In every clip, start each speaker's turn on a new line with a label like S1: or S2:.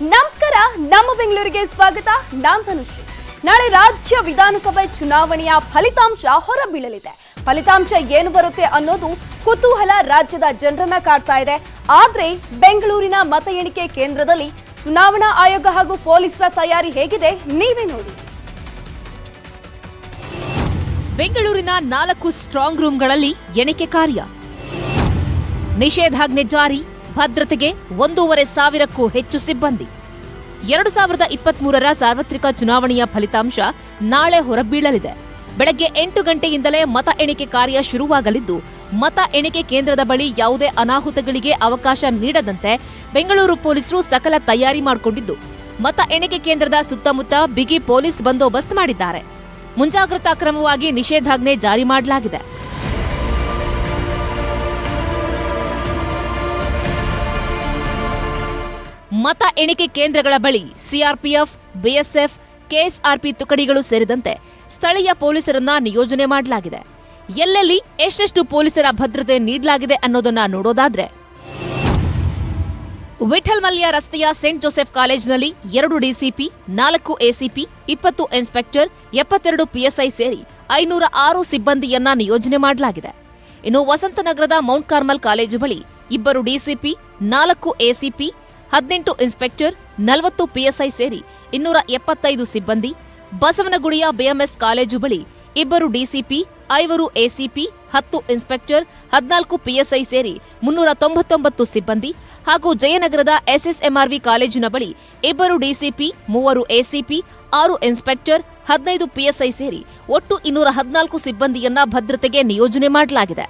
S1: ನಮಸ್ಕಾರ, ನಮ್ಮ ಬೆಂಗಳೂರಿಗೆ ಸ್ವಾಗತ. ನಾನು ತನುಶ್ರೀ. ನಾಳೆ ರಾಜ್ಯ ವಿಧಾನಸಭೆ ಚುನಾವಣೆಯ ಫಲಿತಾಂಶ ಹೊರಬೀಳಲಿದೆ. ಫಲಿತಾಂಶ ಏನು ಬರುತ್ತೆ ಅನ್ನೋದು ಕುತೂಹಲ ರಾಜ್ಯದ ಜನರನ್ನ ಕಾಡ್ತಾ ಇದೆ. ಆದ್ರೆ ಬೆಂಗಳೂರಿನ ಮತ ಎಣಿಕೆ ಕೇಂದ್ರದಲ್ಲಿ ಚುನಾವಣಾ ಆಯೋಗ ಹಾಗೂ ಪೊಲೀಸರ ತಯಾರಿ ಹೇಗಿದೆ ನೀವೇ ನೋಡಿ.
S2: ಬೆಂಗಳೂರಿನ 4 ಸ್ಟ್ರಾಂಗ್ ರೂಂಗಳಲ್ಲಿ ಎಣಿಕೆ ಕಾರ್ಯ. ನಿಷೇಧಾಜ್ಞೆ ಜಾರಿ, ಭದ್ರತೆಗೆ 1,500ಕ್ಕೂ ಹೆಚ್ಚು ಸಿಬ್ಬಂದಿ. 2023ರ ಸಾರ್ವತ್ರಿಕ ಚುನಾವಣೆಯ ಫಲಿತಾಂಶ ನಾಳೆ ಹೊರಬೀಳಲಿದೆ. ಬೆಳಗ್ಗೆ 8 ಗಂಟೆಯಿಂದಲೇ ಮತ ಎಣಿಕೆ ಕಾರ್ಯ ಶುರುವಾಗಲಿದ್ದು, ಮತ ಎಣಿಕೆ ಕೇಂದ್ರದ ಬಳಿ ಯಾವುದೇ ಅನಾಹುತಗಳಿಗೆ ಅವಕಾಶ ನೀಡದಂತೆ ಬೆಂಗಳೂರು ಪೊಲೀಸರು ಸಕಲ ತಯಾರಿ ಮಾಡಿಕೊಂಡಿದ್ದು, ಮತ ಎಣಿಕೆ ಕೇಂದ್ರದ ಸುತ್ತಮುತ್ತ ಬಿಗಿ ಪೊಲೀಸ್ ಬಂದೋಬಸ್ತ್ ಮಾಡಿದ್ದಾರೆ. ಮುಂಜಾಗ್ರತಾ ಕ್ರಮವಾಗಿ ನಿಷೇಧಾಜ್ಞೆ ಜಾರಿ ಮಾಡಲಾಗಿದೆ. ಮತ ಎಣಿಕೆ ಕೇಂದ್ರಗಳ ಬಳಿ ಸಿಆರ್ಪಿಎಫ್, ಬಿಎಸ್ಎಫ್, ಕೆಎಸ್ಆರ್ಪಿ ತುಕಡಿಗಳು ಸೇರಿದಂತೆ ಸ್ಥಳೀಯ ಪೊಲೀಸರನ್ನ ನಿಯೋಜನೆ ಮಾಡಲಾಗಿದೆ. ಎಲ್ಲೆಲ್ಲಿ ಎಷ್ಟೆಷ್ಟು ಪೊಲೀಸರ ಭದ್ರತೆ ನೀಡಲಾಗಿದೆ ಅನ್ನೋದನ್ನ ನೋಡೋದಾದ್ರೆ, ವಿಠಲ್ ಮಲ್ಯ ರಸ್ತೆಯ ಸೇಂಟ್ ಜೋಸೆಫ್ ಕಾಲೇಜಿನಲ್ಲಿ 2 ಡಿಸಿಪಿ, 4 ಎಸಿಪಿ, 20 ಇನ್ಸ್ಪೆಕ್ಟರ್, 72 ಪಿಎಸ್ಐ ಸೇರಿ 506 ಸಿಬ್ಬಂದಿಯನ್ನ ನಿಯೋಜನೆ ಮಾಡಲಾಗಿದೆ. ಇನ್ನು ವಸಂತನಗರದ ಮೌಂಟ್ ಕಾರ್ಮಲ್ ಕಾಲೇಜು ಬಳಿ 2 ಡಿಸಿಪಿ, 4 ಎಸಿಪಿ, 18 ಇನ್ಸ್ಪೆಕ್ಟರ್, 40 ಪಿಎಸ್ಐ ಸೇರಿ 275 ಸಿಬ್ಬಂದಿ. ಬಸವನಗುಡಿಯ ಬಿಎಂಎಸ್ ಕಾಲೇಜು ಬಳಿ 2 ಡಿಸಿಪಿ, 5 ಎಸಿಪಿ, 10 ಇನ್ಸ್ಪೆಕ್ಟರ್, 14 ಪಿಎಸ್ಐ ಸೇರಿ 399 ಸಿಬ್ಬಂದಿ ಹಾಗೂ ಜಯನಗರದ ಎಸ್ಎಸ್ಎಂಆರ್ವಿ ಕಾಲೇಜಿನ ಬಳಿ 2 ಡಿಸಿಪಿ, 3 ಎಸಿಪಿ, 6 ಇನ್ಸ್ಪೆಕ್ಟರ್, 15 ಪಿಎಸ್ಐ ಸೇರಿ ಒಟ್ಟು 214 ಸಿಬ್ಬಂದಿಯನ್ನ ಭದ್ರತೆಗೆ ನಿಯೋಜನೆ ಮಾಡಲಾಗಿದೆ.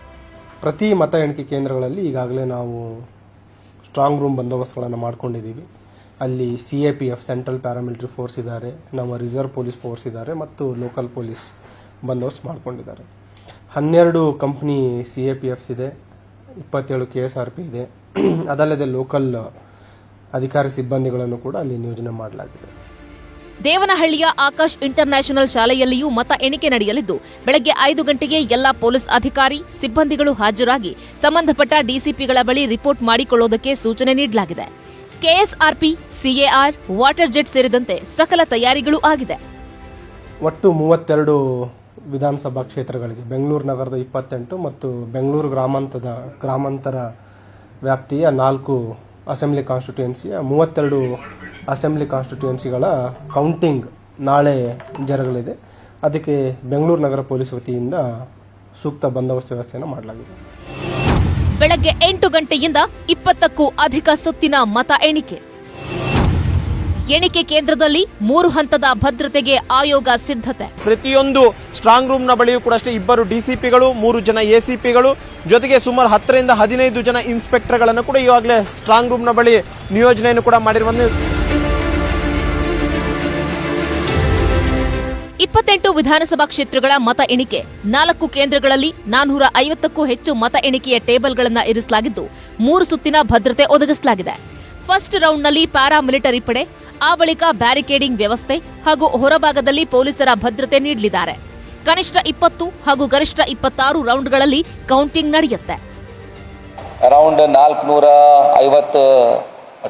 S3: ಪ್ರತಿ ಮತ ಎಣಿಕೆ ಕೇಂದ್ರಗಳಲ್ಲಿ ಈಗಾಗಲೇ ನಾವು ಸ್ಟ್ರಾಂಗ್ ರೂಮ್ ಬಂದೋಬಸ್ತ್ಗಳನ್ನು ಮಾಡ್ಕೊಂಡಿದ್ದೀವಿ. ಅಲ್ಲಿ ಸಿಎಪಿಎಫ್ ಸೆಂಟ್ರಲ್ ಪ್ಯಾರಾಮಿಲಿಟರಿ ಫೋರ್ಸ್ ಇದ್ದಾರೆ, ನಮ್ಮ ರಿಸರ್ವ್ ಪೊಲೀಸ್ ಫೋರ್ಸ್ ಇದ್ದಾರೆ ಮತ್ತು ಲೋಕಲ್ ಪೊಲೀಸ್ ಬಂದೋಬಸ್ತ್ ಮಾಡ್ಕೊಂಡಿದ್ದಾರೆ. 12 ಕಂಪ್ನಿ ಸಿಎಪಿಎಫ್ಸ್ ಇದೆ, 27 ಕೆಎಸ್ಆರ್ಪಿ ಇದೆ. ಅದಲ್ಲದೆ ಲೋಕಲ್ ಅಧಿಕಾರಿ ಸಿಬ್ಬಂದಿಗಳನ್ನು ಕೂಡ ಅಲ್ಲಿ ನಿಯೋಜನೆ ಮಾಡಲಾಗಿದೆ.
S2: ದೇವನಹಳ್ಳಿಯ ಆಕಾಶ್ ಇಂಟರ್ನ್ಯಾಷನಲ್ ಶಾಲೆಯಲ್ಲಿಯೂ ಮತ ಎಣಿಕೆ ನಡೆಯಲಿದ್ದು, ಬೆಳಗ್ಗೆ 5 ಗಂಟೆಗೆ ಎಲ್ಲಾ ಪೊಲೀಸ್ ಅಧಿಕಾರಿ ಸಿಬ್ಬಂದಿಗಳು ಹಾಜರಾಗಿ ಸಂಬಂಧಪಟ್ಟ ಡಿಸಿಪಿಗಳ ಬಳಿ ರಿಪೋರ್ಟ್ ಮಾಡಿಕೊಳ್ಳುವುದಕ್ಕೆ ಸೂಚನೆ ನೀಡಲಾಗಿದೆ. ಕೆಎಸ್ಆರ್ಪಿ, ಸಿಎಆರ್, ವಾಟರ್ ಜೆಟ್ ಸೇರಿದಂತೆ ಸಕಲ ತಯಾರಿಗಳು ಆಗಿದೆ.
S3: ಒಟ್ಟು 32 ವಿಧಾನಸಭಾ ಕ್ಷೇತ್ರಗಳಿಗೆ ಬೆಂಗಳೂರು ನಗರದ 28 ಮತ್ತು ಬೆಂಗಳೂರು ಗ್ರಾಮಾಂತರ ವ್ಯಾಪ್ತಿಯ 4 ಅಸೆಂಬ್ಲಿ ಕಾನ್ಸ್ಟಿಟ್ಯೂಯೆನ್ಸಿಯ 32 ಅಸೆಂಬ್ಲಿ ಕಾನ್ಸ್ಟಿಟ್ಯೂಯೆನ್ಸಿಗಳ ಕೌಂಟಿಂಗ್ ನಾಳೆ ಜರಗಲಿದೆ. ಅದಕ್ಕೆ ಬೆಂಗಳೂರು ನಗರ ಪೊಲೀಸ್ ವತಿಯಿಂದ ಸೂಕ್ತ ಬಂದೋಬಸ್ತ್ ವ್ಯವಸ್ಥೆಯನ್ನು ಮಾಡಲಾಗಿದೆ.
S2: ಬೆಳಗ್ಗೆ 8 ಗಂಟೆಯಿಂದ 20ಕ್ಕೂ ಅಧಿಕ ಸುತ್ತಿನ ಮತ ಎಣಿಕೆ. ಎಣಿಕೆ ಕೇಂದ್ರದಲ್ಲಿ 3 ಹಂತದ ಭದ್ರತೆಗೆ ಆಯೋಗ ಸಿದ್ಧತೆ.
S4: ಪ್ರತಿಯೊಂದು ಸ್ಟ್ರಾಂಗ್ ರೂಮ್ ನ ಬಳಿಯೂ ಕೂಡ ಅಷ್ಟೇ 2 ಡಿಸಿಪಿಗಳು, 3 ಜನ ಎಸಿಪಿಗಳು, ಜೊತೆಗೆ ಸುಮಾರು 10 ರಿಂದ 15 ಜನ ಇನ್ಸ್ಪೆಕ್ಟರ್ಗಳನ್ನು ಕೂಡ ಈಗಾಗಲೇ ಸ್ಟ್ರಾಂಗ್ ರೂಮ್ ನ ಬಳಿ ನಿಯೋಜನೆಯನ್ನು ಕೂಡ ಮಾಡಿರುವಂತೆ
S2: 28 ವಿಧಾನಸಭಾ ಕ್ಷೇತ್ರಗಳ ಮತ ಎಣಿಕೆ 4 ಕೇಂದ್ರಗಳಲ್ಲಿ 450ಕ್ಕೂ ಹೆಚ್ಚು ಮತ ಎಣಿಕೆಯ ಟೇಬಲ್ಗಳನ್ನು ಇರಿಸಲಾಗಿದ್ದು, 3 ಸುತ್ತಿನ ಭದ್ರತೆ ಒದಗಿಸಲಾಗಿದೆ. ಫಸ್ಟ್ ರೌಂಡ್ನಲ್ಲಿ ಪ್ಯಾರಾಮಿಲಿಟರಿ ಪಡೆ, ಆ ಬಳಿಕ ಬ್ಯಾರಿಕೇಡಿಂಗ್ ವ್ಯವಸ್ಥೆ ಹಾಗೂ ಹೊರಭಾಗದಲ್ಲಿ ಪೊಲೀಸರ ಭದ್ರತೆ ನೀಡಲಿದ್ದಾರೆ. ಕನಿಷ್ಠ 20 ಹಾಗೂ ಗರಿಷ್ಠ 26 ರೌಂಡ್ಗಳಲ್ಲಿ ಕೌಂಟಿಂಗ್ ನಡೆಯುತ್ತೆ.
S5: ಅರೌಂಡ್ 450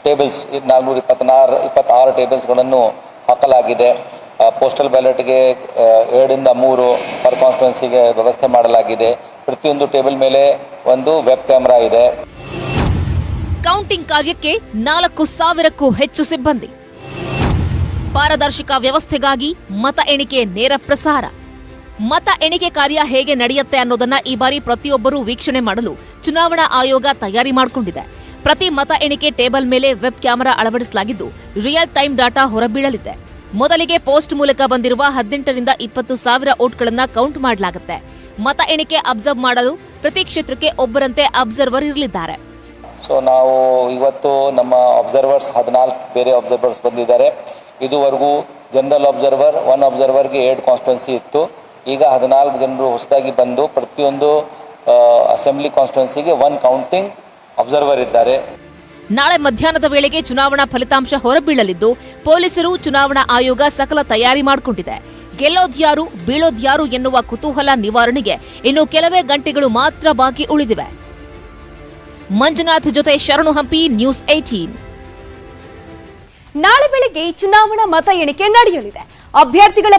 S5: ಟೇಬಲ್ಸ್, 426 ಟೇಬಲ್ಸ್ಗಳನ್ನು ಹಾಕಲಾಗಿದೆ. ಪೋಸ್ಟಲ್ ಬ್ಯಾಲೆಟ್ಗೆ 2 ರಿಂದ 3 ಪರ್ ಕಾನ್ಸ್ಟಿಟ್ಯೂನ್ಸಿಗೆ ವ್ಯವಸ್ಥೆ ಮಾಡಲಾಗಿದೆ. ಪ್ರತಿಯೊಂದು ಟೇಬಲ್ ಮೇಲೆ ಒಂದು ವೆಬ್ ಕ್ಯಾಮೆರಾ ಇದೆ.
S2: ಕೌಂಟಿಂಗ್ ಕಾರ್ಯಕ್ಕೆ 4,000ಕ್ಕೂ ಹೆಚ್ಚು ಸಿಬ್ಬಂದಿ. ಪಾರದರ್ಶಕ ವ್ಯವಸ್ಥೆಗಾಗಿ ಮತ ಎಣಿಕೆ ನೇರ ಪ್ರಸಾರ. ಮತ ಎಣಿಕೆ ಕಾರ್ಯ ಹೇಗೆ ನಡೆಯುತ್ತೆ ಅನ್ನೋದನ್ನ ಈ ಬಾರಿ ಪ್ರತಿಯೊಬ್ಬರೂ ವೀಕ್ಷಣೆ ಮಾಡಲು ಚುನಾವಣಾ ಆಯೋಗ ತಯಾರಿ ಮಾಡಿಕೊಂಡಿದೆ. ಪ್ರತಿ ಮತ ಎಣಿಕೆ ಟೇಬಲ್ ಮೇಲೆ ವೆಬ್ ಕ್ಯಾಮೆರಾ ಅಳವಡಿಸಲಾಗಿದ್ದು, ರಿಯಲ್ ಟೈಮ್ ಡಾಟಾ ಹೊರಬೀಳಲಿದೆ. ಮೊದಲಿಗೆ ಪೋಸ್ಟ್ ಮೂಲಕ ಬಂದಿರುವ 18 ರಿಂದ 20 ಸಾವಿರ ವೋಟ್ಗಳನ್ನ ಕೌಂಟ್ ಮಾಡಲಾಗುತ್ತೆ. ಮತ ಎಣಿಕೆ ಅಬ್ಸರ್ವ್ ಮಾಡಲು ಪ್ರತಿ ಕ್ಷೇತ್ರಕ್ಕೆ ಒಬ್ಬರಂತೆ ಅಬ್ಸರ್ವರ್ ಇರಲಿದ್ದಾರೆ.
S5: ಸೊ ನಾವು ಇವತ್ತು ನಮ್ಮ ಅಬ್ಸರ್ವರ್ಸ್ 14 ಬೇರೆ ಅಬ್ಸರ್ವರ್ಸ್ ಬಂದಿದ್ದಾರೆ. ಇದುವರೆಗೂ ಜನರಲ್ ಅಬ್ಸರ್ವರ್ 1 ಅಬ್ಸರ್ವರ್ಗೆ 2 ಕಾನ್ಸ್ಟಿಟ್ಯೂನ್ಸಿ ಇತ್ತು. ಈಗ 14 ಜನರು ಹೊಸದಾಗಿ ಬಂದು ಪ್ರತಿಯೊಂದು ಅಸೆಂಬ್ಲಿ ಕಾನ್ಸ್ಟಿಟ್ಯೂನ್ಸಿಗೆ 1 ಕೌಂಟಿಂಗ್ ಅಬ್ಸರ್ವರ್ ಇದ್ದಾರೆ.
S2: ನಾಳೆ ಮಧ್ಯಾಹ್ನದ ವೇಳೆಗೆ ಚುನಾವಣಾ ಫಲಿತಾಂಶ ಹೊರಬೀಳಲಿದ್ದು, ಪೊಲೀಸರು, ಚುನಾವಣಾ ಆಯೋಗ ಸಕಲ ತಯಾರಿ ಮಾಡಿಕೊಂಡಿದೆ. ಗೆಲ್ಲೋದ್ಯಾರು ಬೀಳೋದ್ಯಾರು ಎನ್ನುವ ಕುತೂಹಲ ನಿವಾರಣೆಗೆ ಇನ್ನು ಕೆಲವೇ ಗಂಟೆಗಳು ಮಾತ್ರ ಬಾಕಿ ಉಳಿದಿವೆ. ಮಂಜುನಾಥ್ ಜೊತೆ ಶರಣು ಹಂಪಿ, ನ್ಯೂಸ್ 18.
S1: ನಾಳೆ ಬೆಳಗ್ಗೆ ಚುನಾವಣಾ ಮತ ಎಣಿಕೆ ನಡೆಯಲಿದೆ. ಅಭ್ಯರ್ಥಿಗಳ